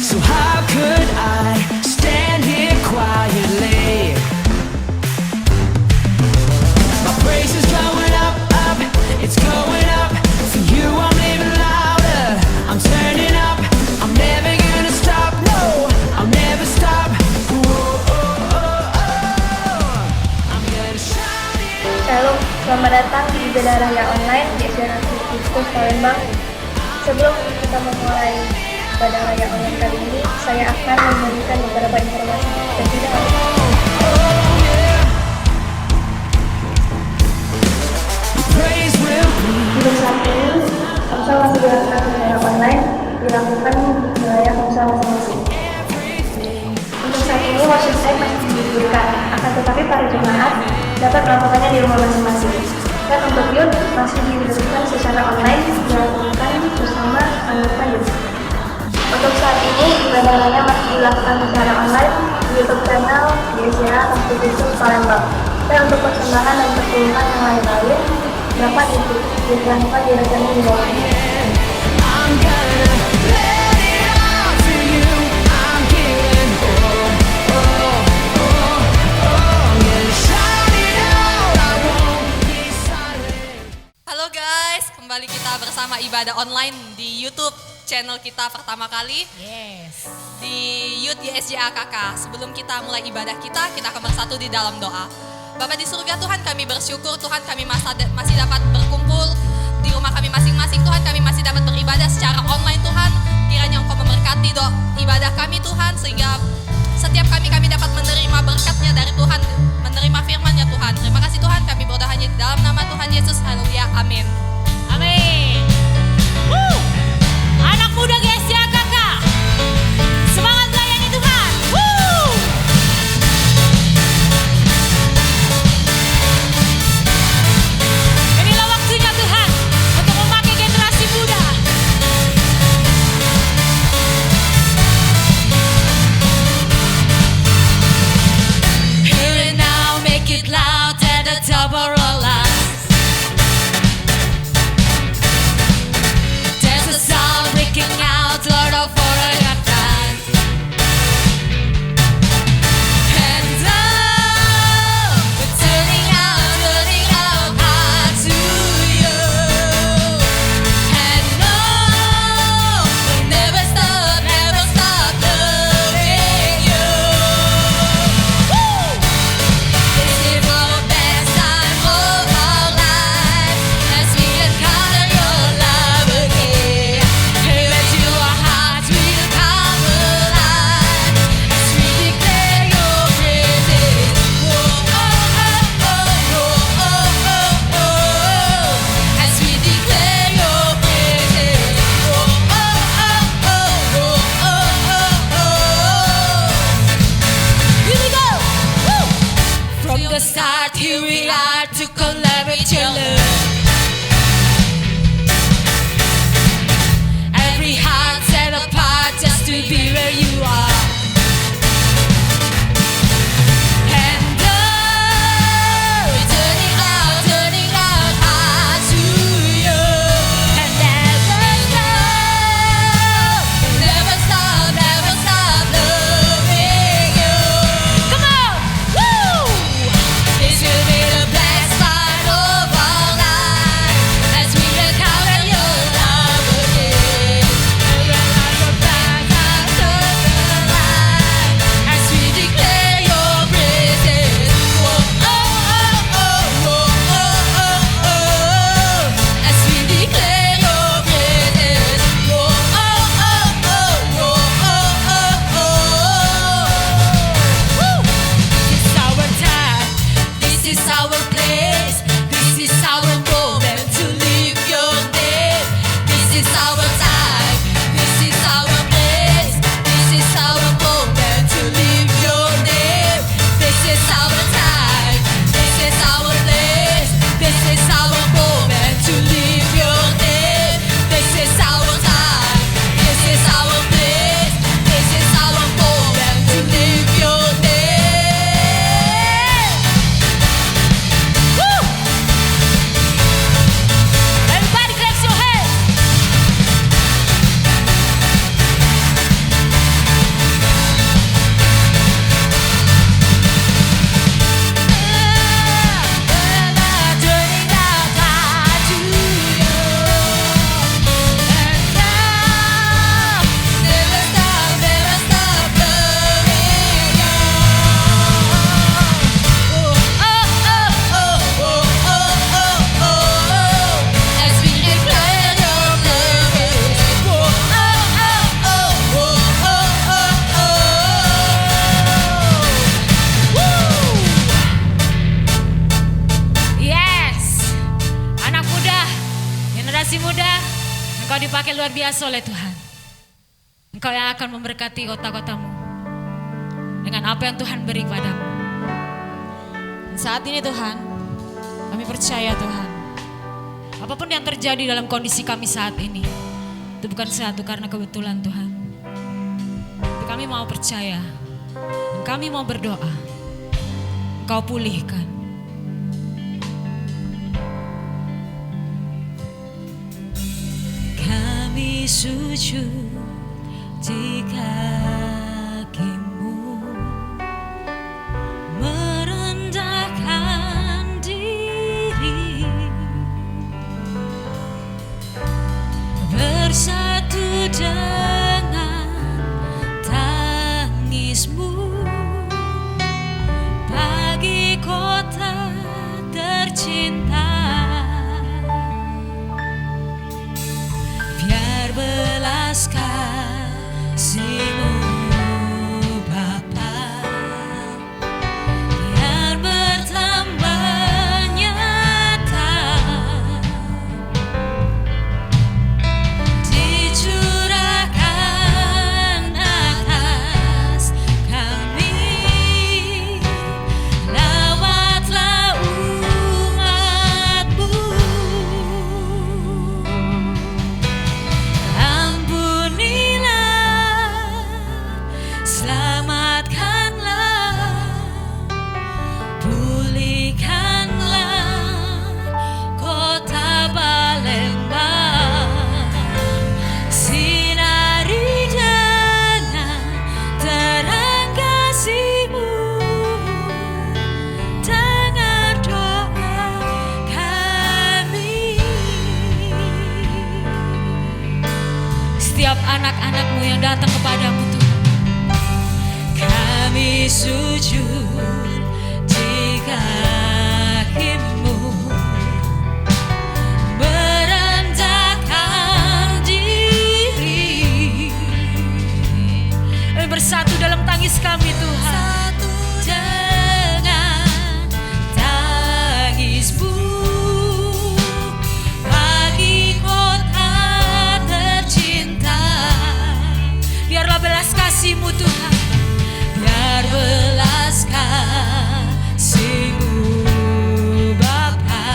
So how could I stand here quietly? My praise is going up, up, it's going up. For you I'm living louder, I'm turning up. I'm never gonna stop, no, I'll never stop. Whoa, oh, oh, oh. I'm gonna shout it. Shalom, selamat datang di Ibadah Raya Online di SDN Kristus Palembang. Sebelum kita memulai Ibadah Raya Online kali ini, saya akan memberikan beberapa informasi terlebih dahulu. Untuk saat ini, komsel masih dilakukan secara online, dilakukan di wilayah komsel masing-masing. Untuk saat ini, worship time masih diberikan, akan tetapi para jemaat dapat melakukannya di rumah masing-masing. Dan untuk youth masih diberikan secara online, dilakukan bersama anggota youth. Untuk saat ini, ibadah raya masih dilakukan secara online di YouTube channel di SDN Kristus Palembang. Dan untuk persembahan dan pertunjukan yang lain-lain dapat dilakukan di rekening di bawah ini. Halo guys, kembali kita bersama ibadah online di YouTube channel kita pertama kali. Yes. Di Youth YSJAKK. Sebelum kita mulai ibadah kita akan bersatu di dalam doa. Bapa di surga, Tuhan kami bersyukur, Tuhan kami masih dapat berkumpul di rumah kami masing-masing. Tuhan kami masih dapat beribadah secara online, Tuhan. Kiranya Engkau memberkati ibadah kami, Tuhan, sehingga setiap kami dapat menerima berkatnya dari Tuhan, menerima firman-Nya, Tuhan. Terima kasih Tuhan, kami berdoa hanya di dalam nama Tuhan Yesus. Haleluya, amin. Amin. Anak muda YSJAKK, semangat melayani Tuhan. Inilah waktunya Tuhan untuk memakai generasi muda. Hear it now, make it loud at the top of our lungs. There's a sound breaking out, Lord of all our times. And we're turning out high to you. And no, we'll never stop loving you. This is our best time of our lives as we encounter your love again. Hey, let your hearts will come alive as we declare your praises. Oh, oh, oh, oh, oh, oh, oh, as we declare your praises. Oh, oh, oh, oh, oh, oh, oh. Here we go. Woo! From the start, here we are to collaborate your love. Every heart set apart just to be where you are. And we're turning out high to you. And never stop loving you. Come on, woo! This will be the best part of our lives as we encounter your love again. And when our backs are turned luar biasa oleh Tuhan. Engkau yang akan memberkati kota-kotamu dengan apa yang Tuhan beri padamu. Dan saat ini Tuhan, kami percaya Tuhan, apapun yang terjadi dalam kondisi kami saat ini, itu bukan sesuatu karena kebetulan Tuhan. Tapi kami mau percaya, dan kami mau berdoa, Engkau pulihkan. Kami sujud di kakimu, merendahkan diri, bersatu dengan tangismu bagi kota tercinta. Biar belas kasih-Mu Bapa, biar bertambah nyata, dicurahkan atas kami, lawatlah umat-Mu. Ampunilah, selamatkanlah, pulihkanlah kota Palembang, sinari dengan terang kasih-Mu, dengar doa kami. Setiap anak-anak-Mu yang datang kepadamu Tuhan, kami sujud di kaki-Mu, merendahkan diri, bersatu dalam tangis kami Tuhan, dengan tangis-Mu bagi kota tercinta. Biarlah belas kasih-Mu Tuhan, biar belas kasih-Mu Bapa,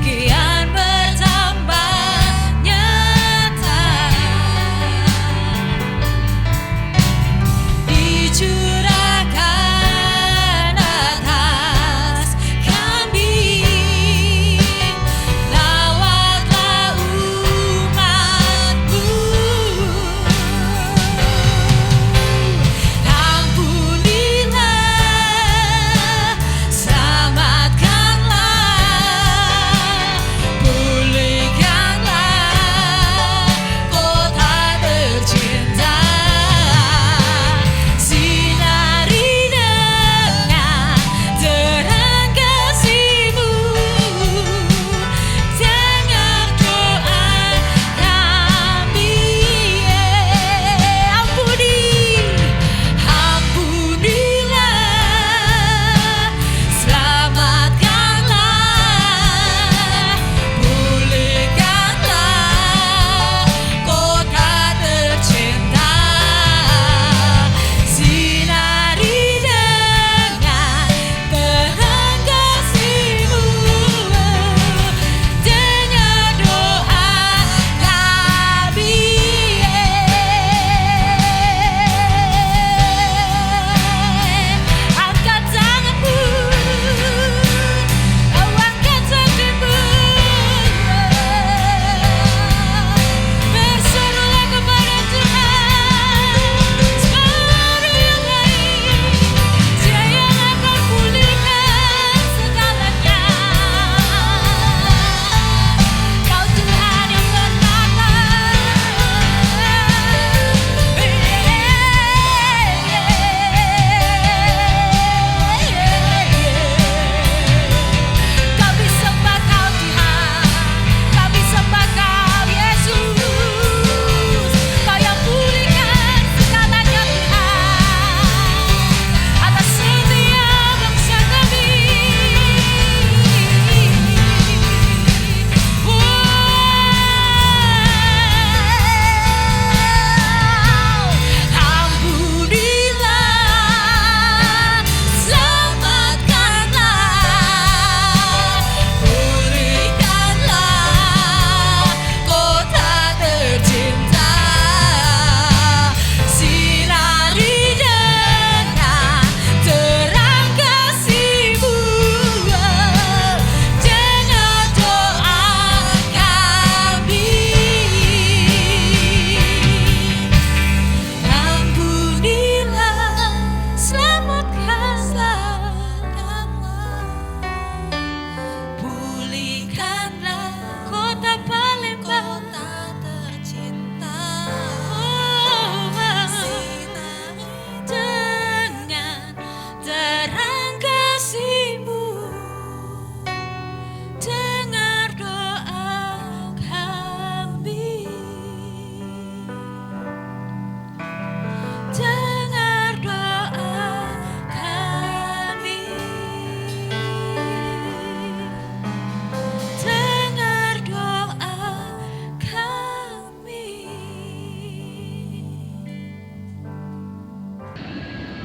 kian bertambah nyata, dicurahkan atas kami, lawatlah umat-Mu. Ampunilah,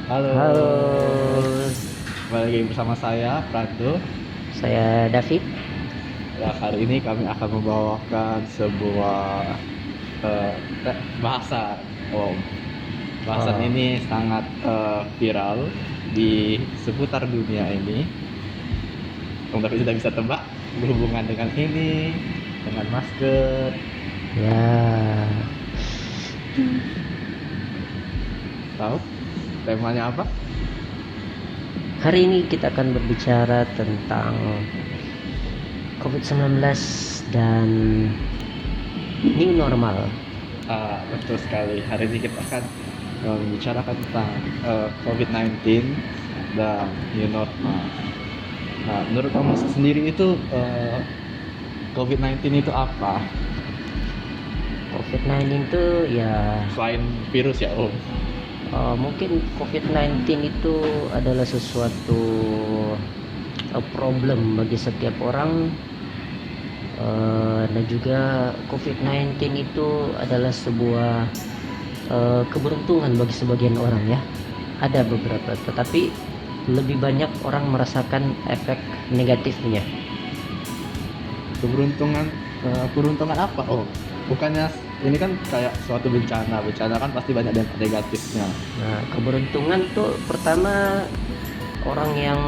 Halo. Halo, Kembali lagi bersama saya, Prado. saya David. Ya, hari ini kami akan membawakan sebuah bahasan. Bahasan Oh. ini sangat viral di seputar dunia ini. Om David sudah bisa tebak berhubungan dengan ini, dengan masker. Ya, Tahu temanya apa? hari ini kita akan berbicara tentang COVID-19 dan new normal. Betul sekali. Hari ini kita akan membicarakan tentang COVID-19 dan new normal. Nah, menurut kamu sendiri itu COVID-19 itu apa? COVID-19 itu ya Selain virus ya, Om. mungkin COVID-19 itu adalah sesuatu problem bagi setiap orang, dan juga COVID-19 itu adalah sebuah keberuntungan bagi sebagian orang ya. Ada beberapa, tetapi lebih banyak orang merasakan efek negatifnya. Keberuntungan apa? Oh, bukannya ini kan kayak suatu bencana kan pasti banyak dampak negatifnya. Nah, keberuntungan tuh pertama orang yang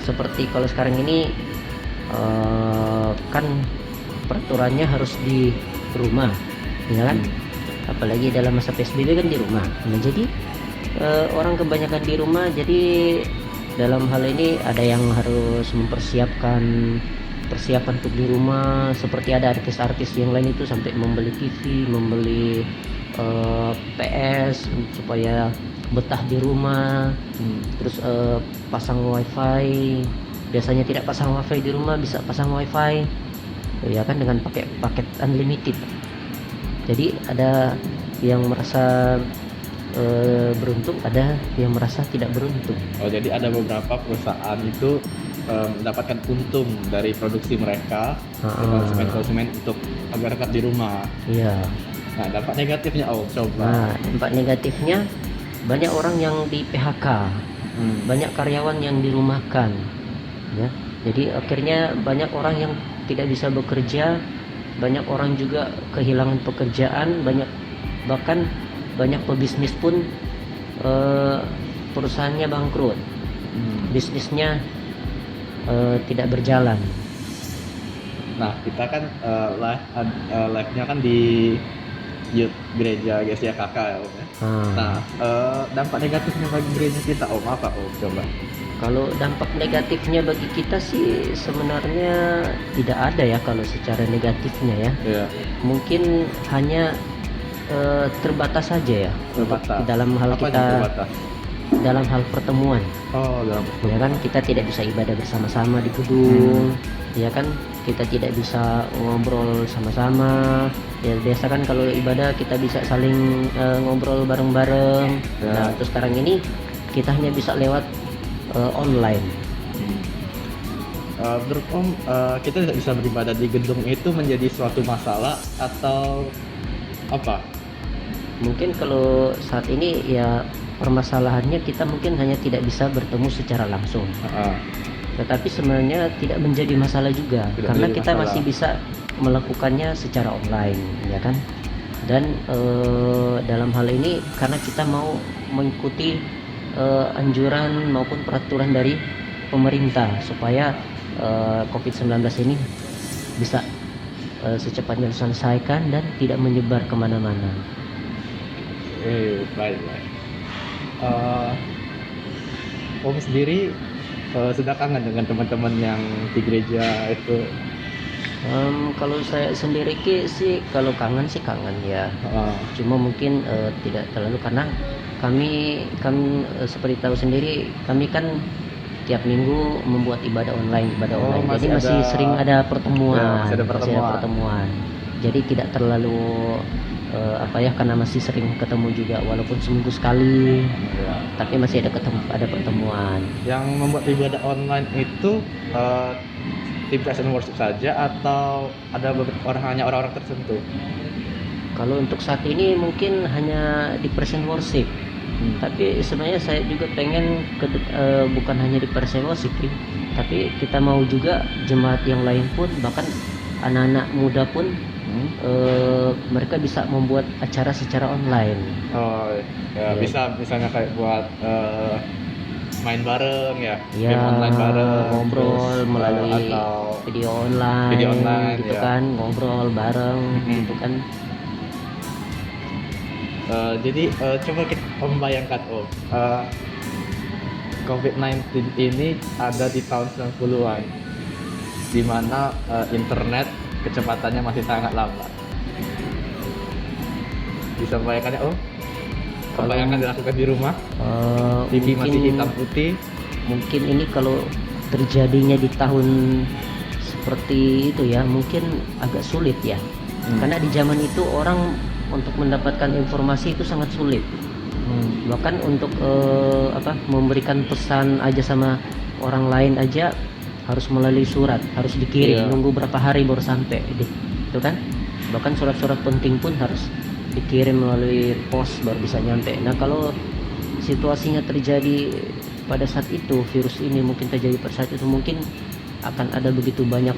seperti kalau sekarang ini kan peraturannya harus di rumah, ya kan? Apalagi dalam masa PSBB kan di rumah. Nah, jadi orang kebanyakan di rumah, jadi dalam hal ini ada yang harus mempersiapkan persiapan untuk di rumah, seperti ada artis-artis yang lain itu sampai membeli TV, membeli PS supaya betah di rumah. Terus pasang wifi, biasanya tidak pasang wifi di rumah bisa pasang wifi, ya kan, dengan pakai paket unlimited. Jadi ada yang merasa beruntung, ada yang merasa tidak beruntung. Oh, jadi ada beberapa perusahaan itu mendapatkan untung dari produksi mereka ke konsumen untuk agar tetap di rumah. Iya. Nah, dampak negatifnya, coba. Nah, dampak negatifnya banyak orang yang di PHK, banyak karyawan yang dirumahkan, ya. Jadi akhirnya banyak orang yang tidak bisa bekerja, banyak orang juga kehilangan pekerjaan, bahkan banyak pebisnis pun perusahaannya bangkrut, bisnisnya tidak berjalan. Nah, kita kan live-nya kan di Youth Gereja Gesia Kakak ya, Om. Nah, dampak negatifnya bagi gereja kita, Om, apa, Om? Coba. Kalau dampak negatifnya bagi kita sih sebenarnya tidak ada ya, kalau secara negatifnya ya. Iya. Mungkin hanya terbatas saja ya. Terbatas. Dalam hal Apa kita, yang terbatas? dalam hal pertemuan, Oh, dalam ya kan, kita tidak bisa ibadah bersama-sama di gedung, ya kan, kita tidak bisa ngobrol sama-sama. Ya biasa kan kalau ibadah kita bisa saling ngobrol bareng-bareng. Ya. Nah, terus sekarang ini kita hanya bisa lewat online. Menurut Om, kita tidak bisa beribadah di gedung itu menjadi suatu masalah atau apa? Mungkin kalau saat ini ya permasalahannya kita mungkin hanya tidak bisa bertemu secara langsung, tetapi sebenarnya tidak menjadi masalah juga, Tidak karena menjadi kita masalah. masih bisa melakukannya secara online, ya kan. Dan dalam hal ini karena kita mau mengikuti anjuran maupun peraturan dari pemerintah supaya COVID-19 ini bisa secepatnya diselesaikan dan tidak menyebar kemana-mana. Baik. Om sendiri sudah kangen dengan teman-teman yang di gereja itu? Kalau saya sendiri sih kalau kangen sih kangen ya. Cuma mungkin tidak terlalu, karena kami seperti tahu sendiri, kami kan tiap minggu membuat ibadah online. Masih Jadi masih ada- sering ada pertemuan. Ya, masih ada pertemuan. Jadi tidak terlalu karena masih sering ketemu juga, walaupun seminggu sekali, Ya. tapi masih ada pertemuan. Yang membuat ibadah online itu tim present worship saja atau ada hanya orang-orang tertentu? Kalau untuk saat ini mungkin hanya di present worship, Tapi sebenarnya saya juga pengen bukan hanya di Persewa sih, Kim, tapi kita mau juga jemaat yang lain pun, bahkan anak-anak muda pun mereka bisa membuat acara secara online. Oh ya, Iya. bisa misalnya kayak buat main bareng ya, Ya, game online bareng, ngobrol terus, melalui atau video online, video online, gitu ya. kan, ngobrol bareng, gitu kan. jadi coba kita membayangkan COVID-19 ini ada di tahun 90-an, di mana internet kecepatannya masih sangat lambat. Bisa membayangkannya apa yang akan dilakukan di rumah? TV masih hitam putih. Mungkin ini kalau terjadinya di tahun seperti itu ya, mungkin agak sulit ya. Karena di zaman itu orang untuk mendapatkan informasi itu sangat sulit. Bahkan untuk memberikan pesan aja sama orang lain aja harus melalui surat, harus dikirim, Iya. nunggu berapa hari baru sampai, itu kan. Bahkan surat-surat penting pun harus dikirim melalui pos baru bisa nyampe. Nah, kalau situasinya terjadi pada saat itu, virus ini mungkin terjadi pada saat itu, mungkin akan ada begitu banyak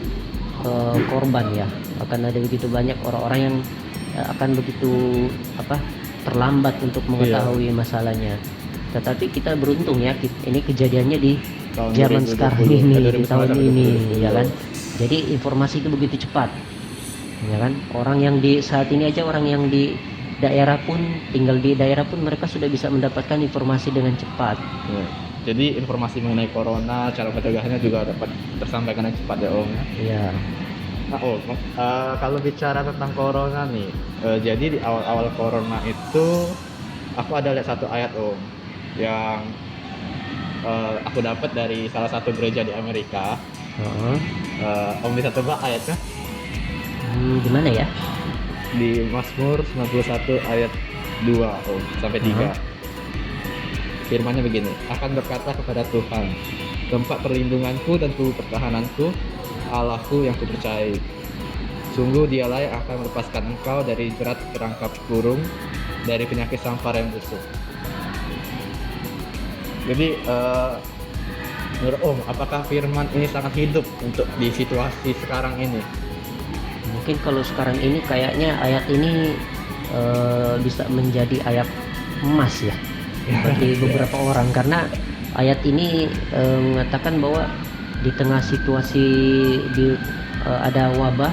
korban ya, akan ada begitu banyak orang-orang yang akan begitu terlambat untuk mengetahui masalahnya. Tetapi kita beruntung ya, ini kejadiannya di Tahun zaman 2020, sekarang ini, di 2019 tahun sampai ini 2020. ya kan. Jadi informasi itu begitu cepat, ya kan. Orang yang di saat ini aja, orang yang di daerah pun, tinggal di daerah pun, mereka sudah bisa mendapatkan informasi dengan cepat. Ya. Jadi informasi mengenai corona, cara pencegahannya juga dapat tersampaikan dengan cepat ya Om. Ya. Nah, kalau bicara tentang corona nih, jadi di awal-awal corona itu aku ada lihat satu ayat Om yang aku dapat dari salah satu gereja di Amerika. Om bisa tebak ayatnya? Gimana ya? Di Mazmur 91 ayat 2 Om sampai 3. Firman-Nya begini, akan berkata kepada Tuhan, tempat perlindunganku dan tubuh pertahananku, Allahku yang kupercayai. Sungguh dialah yang akan melepaskan engkau dari jerat perangkap burung, dari penyakit sampar yang busuk. Jadi menurut Om, apakah firman ini sangat hidup untuk di situasi sekarang ini? Mungkin kalau sekarang ini kayaknya ayat ini bisa menjadi ayat emas ya bagi beberapa orang, karena ayat ini mengatakan bahwa di tengah situasi ada wabah,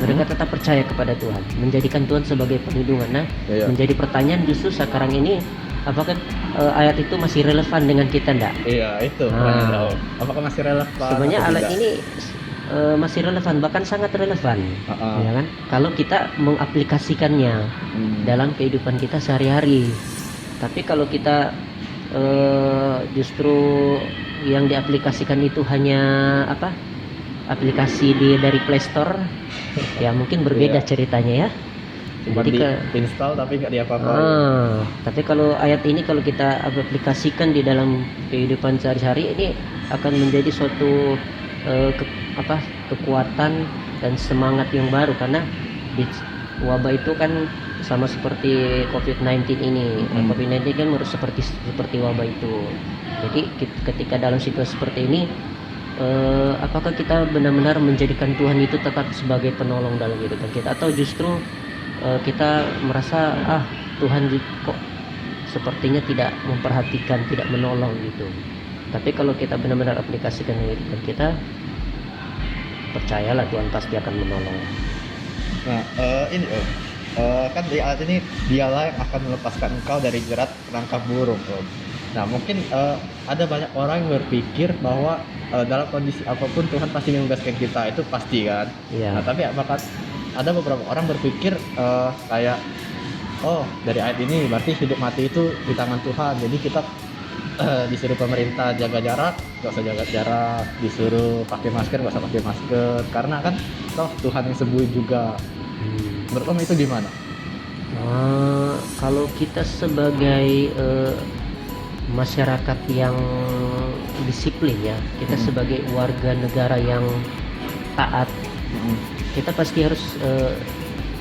mereka tetap percaya kepada Tuhan, menjadikan Tuhan sebagai perlindungan. Nah, Iya. menjadi pertanyaan justru sekarang ini, apakah ayat itu masih relevan dengan kita enggak? Iya, itu Ah. pertanyaan Om. Apakah masih relevan? Sebenarnya atau alat tidak? ini masih relevan, bahkan sangat relevan, ya kan? Kalau kita mengaplikasikannya dalam kehidupan kita sehari-hari. Tapi kalau kita justru yang diaplikasikan itu hanya aplikasi dari Play Store, ya mungkin berbeda Iya. ceritanya ya. Cuma Jadi install tapi nggak diapa-apain. tapi kalau ayat ini kalau kita aplikasikan di dalam kehidupan sehari-hari, ini akan menjadi suatu kekuatan dan semangat yang baru, karena di wabah itu kan sama seperti COVID-19 ini. COVID-19 kan harus seperti wabah itu. Jadi ketika dalam situasi seperti ini, apakah kita benar-benar menjadikan Tuhan itu tetap sebagai penolong dalam kehidupan kita, atau justru kita merasa Tuhan kok sepertinya tidak memperhatikan, tidak menolong gitu. Tapi kalau kita benar-benar aplikasikan kehidupan kita, percayalah Tuhan pasti akan menolong. Nah, ini Om, kan di ayat ini dialah yang akan melepaskan engkau dari jerat perangkap burung Om. Nah, mungkin ada banyak orang yang berpikir bahwa dalam kondisi apapun Tuhan pasti membebaskan kita, itu pasti kan. Iya. Nah, tapi apakah ada beberapa orang berpikir kayak dari ayat ini berarti hidup mati itu di tangan Tuhan, jadi kita disuruh pemerintah jaga jarak, gak usah jaga jarak, disuruh pakai masker, gak usah pakai masker, karena kan toh Tuhan yang sembuhin juga. Menurut Om itu gimana? Kalau kita sebagai masyarakat yang disiplin ya, kita sebagai warga negara yang taat, kita pasti harus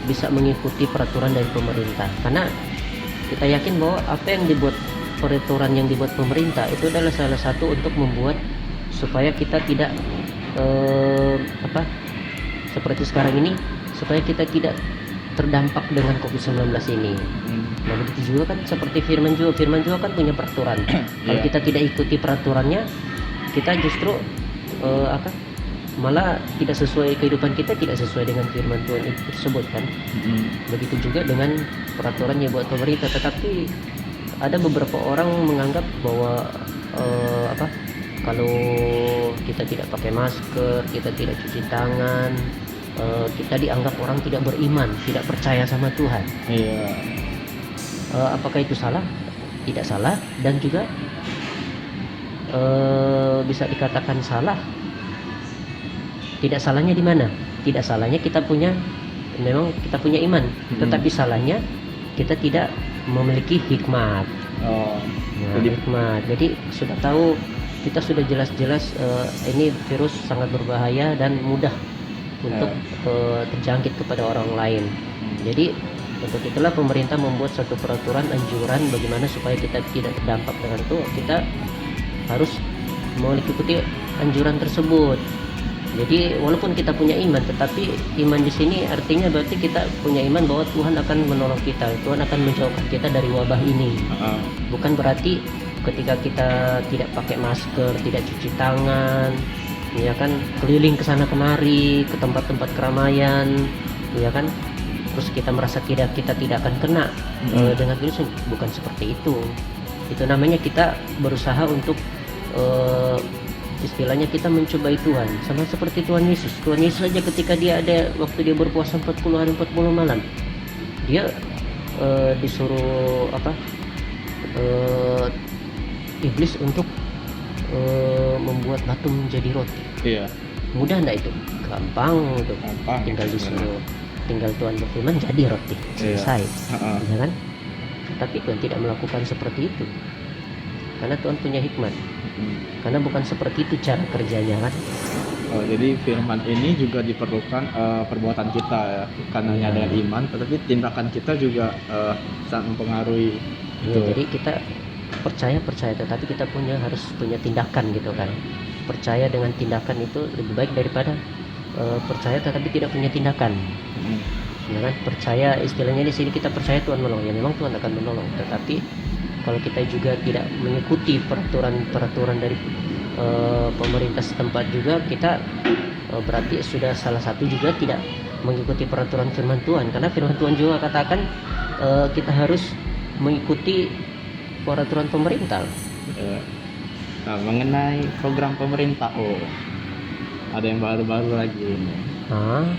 bisa mengikuti peraturan dari pemerintah, karena kita yakin bahwa apa yang dibuat peraturan yang dibuat pemerintah itu adalah salah satu untuk membuat supaya kita tidak seperti sekarang ini, supaya kita tidak terdampak dengan COVID-19 ini. Nah begitu juga kan seperti firman juga kan punya peraturan. Kalau kita tidak ikuti peraturannya, kita justru malah tidak sesuai, kehidupan kita tidak sesuai dengan firman Tuhan itu tersebut kan. Begitu juga dengan peraturan yang buat pemerintah. Tetapi ada beberapa orang menganggap bahwa kalau kita tidak pakai masker, kita tidak cuci tangan, kita dianggap orang tidak beriman, tidak percaya sama Tuhan. Apakah itu salah? Tidak salah, dan juga bisa dikatakan salah. Tidak salahnya di mana? Tidak salahnya memang kita punya iman, tetapi salahnya kita tidak memiliki hikmat. Hikmat. Jadi sudah tahu, kita sudah jelas-jelas ini virus sangat berbahaya dan mudah untuk terjangkit kepada orang lain. Jadi untuk itulah pemerintah membuat satu peraturan anjuran bagaimana supaya kita tidak terdampak dengan itu. Kita harus mengikuti anjuran tersebut. Jadi walaupun kita punya iman, tetapi iman di sini artinya berarti kita punya iman bahwa Tuhan akan menolong kita, Tuhan akan menjauhkan kita dari wabah ini. Bukan berarti ketika kita tidak pakai masker, tidak cuci tangan, ya kan, keliling ke sana kemari ke tempat-tempat keramaian, ya kan, terus kita merasa kita tidak akan kena dengan virus. Bukan seperti itu. Itu namanya kita berusaha untuk istilahnya kita mencobai Tuhan, sama seperti Tuhan Yesus. Tuhan Yesus saja ketika dia ada waktu dia berpuasa 40 hari 40 malam, dia disuruh iblis untuk membuat batu menjadi roti. Mudah enggak itu? Gampang itu. Tinggal disuruh, tinggal Tuhan berfirman jadi roti, selesai. Ya kan? Tapi Tuhan tidak melakukan seperti itu, karena Tuhan punya hikmat. Karena bukan seperti itu cara kerjanya kan. Jadi firman ini juga diperlukan perbuatan kita ya, bukan hanya dengan iman, tetapi tindakan kita juga sangat mempengaruhi. Jadi kita percaya, tetapi kita harus punya tindakan gitu kan. Percaya dengan tindakan itu lebih baik daripada percaya tetapi tidak punya tindakan. Ya kan? Percaya, istilahnya di sini kita percaya Tuhan menolong, ya memang Tuhan akan menolong, tetapi kalau kita juga tidak mengikuti peraturan dari pemerintah setempat juga, kita berarti sudah salah satu juga tidak mengikuti peraturan firman Tuhan. Karena firman Tuhan juga katakan kita harus mengikuti peraturan pemerintah. Nah, mengenai program pemerintah, ada yang baru-baru lagi ini.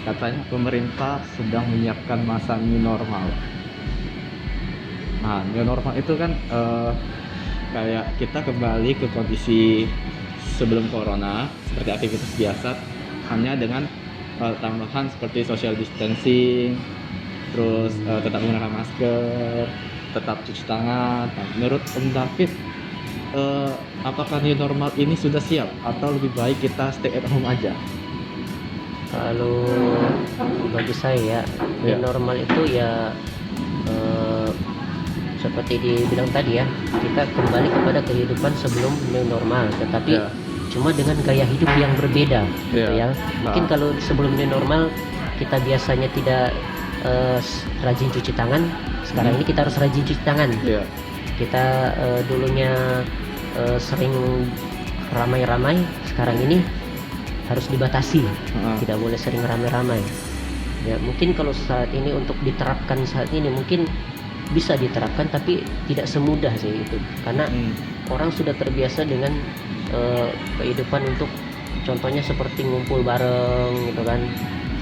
Katanya pemerintah sedang menyiapkan masa new normal. Nah, new normal itu kan kayak kita kembali ke kondisi sebelum corona, seperti aktivitas biasa, hanya dengan tambahan seperti social distancing, terus tetap menggunakan masker, tetap cuci tangan. Nah, menurut Om David, apakah new normal ini sudah siap atau lebih baik kita stay at home aja? Kalau bagi saya new normal itu ya seperti dibilang tadi ya, kita kembali kepada kehidupan sebelum new normal, tetapi cuma dengan gaya hidup yang berbeda gitu ya. Mungkin kalau sebelum new normal kita biasanya tidak rajin cuci tangan, sekarang ini kita harus rajin cuci tangan. Kita dulunya sering ramai-ramai, sekarang ini harus dibatasi, tidak boleh sering ramai-ramai. Ya mungkin kalau saat ini untuk diterapkan saat ini mungkin bisa diterapkan, tapi tidak semudah sih itu, karena orang sudah terbiasa dengan kehidupan untuk contohnya seperti ngumpul bareng gitu kan,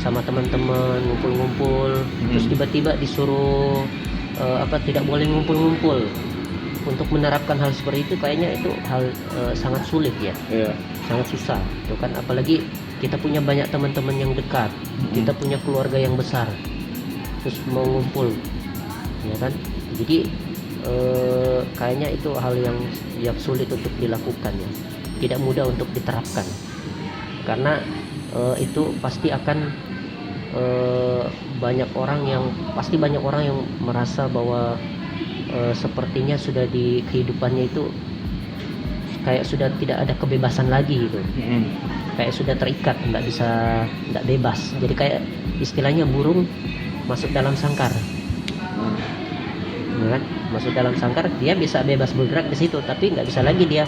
sama teman-teman ngumpul-ngumpul, terus tiba-tiba disuruh tidak boleh ngumpul-ngumpul. Untuk menerapkan hal seperti itu kayaknya itu hal sangat sulit ya, sangat susah itu kan, apalagi kita punya banyak teman-teman yang dekat, kita punya keluarga yang besar, terus mau ngumpul, ya kan. Jadi kayaknya itu hal yang sulit untuk dilakukan ya, tidak mudah untuk diterapkan, karena itu pasti akan banyak orang yang merasa bahwa sepertinya sudah di kehidupannya itu kayak sudah tidak ada kebebasan lagi gitu, kayak sudah terikat, nggak bebas. Jadi kayak istilahnya burung masuk dalam sangkar, ya kan? Masuk dalam sangkar, dia bisa bebas bergerak di situ, tapi nggak bisa lagi dia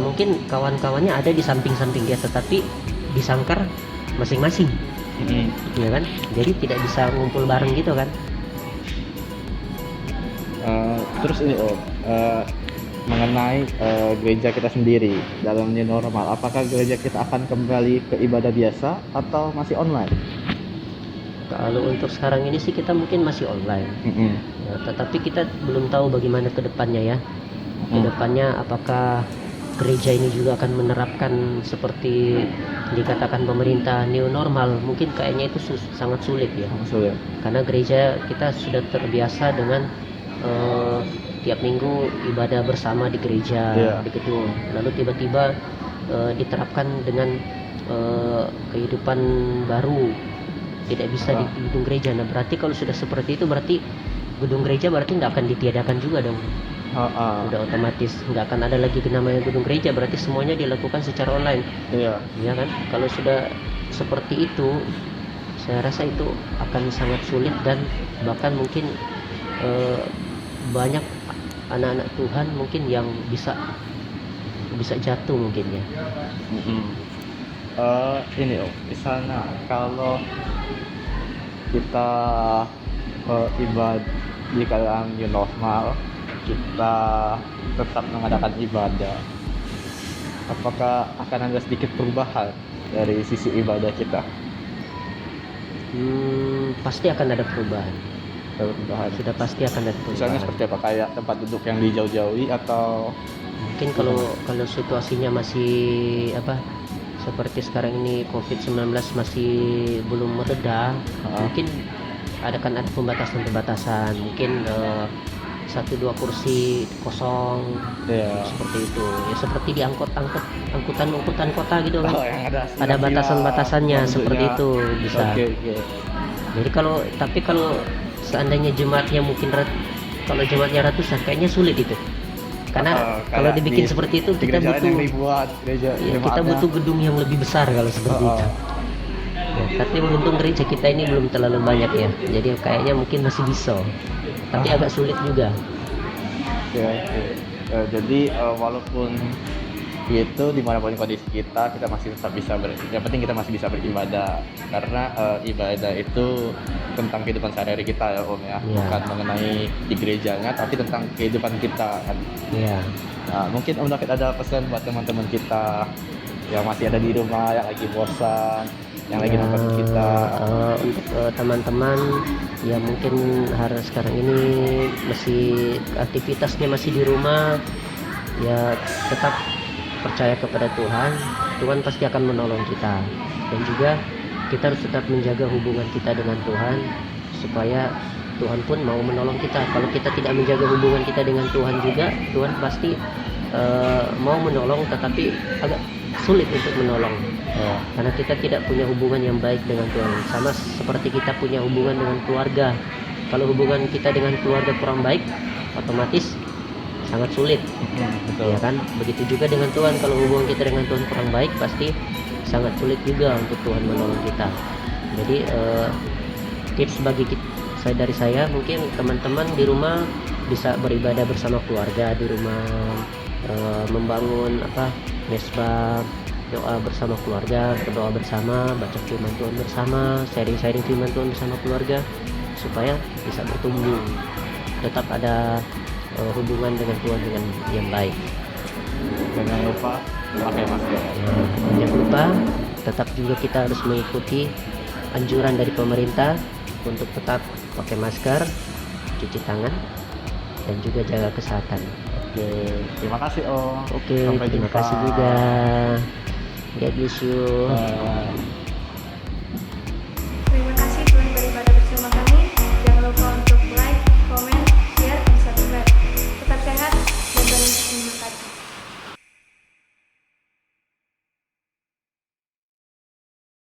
mungkin kawan-kawannya ada di samping-samping dia, tetapi di sangkar masing-masing, ya kan? Jadi tidak bisa ngumpul bareng gitu kan? Terus ini mengenai gereja kita sendiri dalam new normal, apakah gereja kita akan kembali ke ibadah biasa atau masih online? Kalau untuk sekarang ini sih kita mungkin masih online, ya, tetapi kita belum tahu bagaimana ke depannya ya. Ke depannya apakah gereja ini juga akan menerapkan seperti dikatakan pemerintah new normal? Mungkin kayaknya itu sangat sulit ya. Sulit. Karena gereja kita sudah terbiasa dengan tiap minggu ibadah bersama di gereja, di gedung. Lalu tiba-tiba diterapkan dengan kehidupan baru, tidak bisa di gedung gereja. Nah berarti kalau sudah seperti itu, berarti gedung gereja berarti nggak akan ditiadakan juga dong. Udah otomatis nggak akan ada lagi namanya gedung gereja, berarti semuanya dilakukan secara online. Ya kan? Kalau sudah seperti itu, saya rasa itu akan sangat sulit, dan bahkan mungkin banyak anak-anak Tuhan mungkin yang bisa jatuh mungkin ya. Ini misalnya kalau kita ibadah di keadaan new normal, kita tetap mengadakan ibadah, apakah akan ada sedikit perubahan dari sisi ibadah kita? Pasti akan ada perubahan. Sudah pasti akan ada perubahan. Misalnya seperti apa, kayak tempat duduk yang dijauh-jauhi, atau mungkin kalau situasinya masih seperti sekarang ini COVID-19 masih belum mereda, mungkin akan ada pembatasan, mungkin 1-2 kursi kosong, seperti itu ya, seperti di angkutan kota gitu kan. Ada batasan-batasannya seperti itu bisa. Jadi kalau seandainya jemaatnya mungkin kalau jemaatnya ratusan, kayaknya sulit itu. Karena kalau dibikin seperti itu kita butuh gedung yang lebih besar kalau seperti itu. Ya, tapi beruntung gereja kita ini belum terlalu banyak ya. Jadi kayaknya mungkin masih bisa. Tapi agak sulit juga. Jadi walaupun itu dimanapun kondisi kita masih tetap bisa yang penting kita masih bisa beribadah, karena ibadah itu tentang kehidupan sehari-hari kita ya Om ya, bukan mengenai di gerejanya, tapi tentang kehidupan kita kan. Nah, mungkin Om David ada pesan buat teman-teman kita yang masih ada di rumah, yang lagi bosan, yang lagi nonton kita. Untuk teman-teman yang mungkin hari sekarang ini masih aktivitasnya masih di rumah, ya tetap percaya kepada Tuhan pasti akan menolong kita, dan juga kita harus tetap menjaga hubungan kita dengan Tuhan supaya Tuhan pun mau menolong kita. Kalau kita tidak menjaga hubungan kita dengan Tuhan juga, Tuhan pasti mau menolong, tetapi agak sulit untuk menolong, karena kita tidak punya hubungan yang baik dengan Tuhan. Sama seperti kita punya hubungan dengan keluarga, kalau hubungan kita dengan keluarga kurang baik, otomatis sangat sulit. Ya kan? Begitu juga dengan Tuhan, kalau hubungan kita dengan Tuhan kurang baik, pasti sangat sulit juga untuk Tuhan menolong kita. Jadi tips dari saya, mungkin teman-teman di rumah bisa beribadah bersama keluarga di rumah, membangun mesbah, doa bersama keluarga, berdoa bersama, baca firman Tuhan bersama, sharing firman Tuhan bersama keluarga, supaya bisa bertumbuh, tetap ada hubungan dengan Tuhan dengan yang baik. Jangan lupa pakai masker. Jangan lupa, tetap juga kita harus mengikuti anjuran dari pemerintah untuk tetap pakai masker, cuci tangan, dan juga jaga kesehatan. Terima kasih Om. Terima kasih juga. God bless you.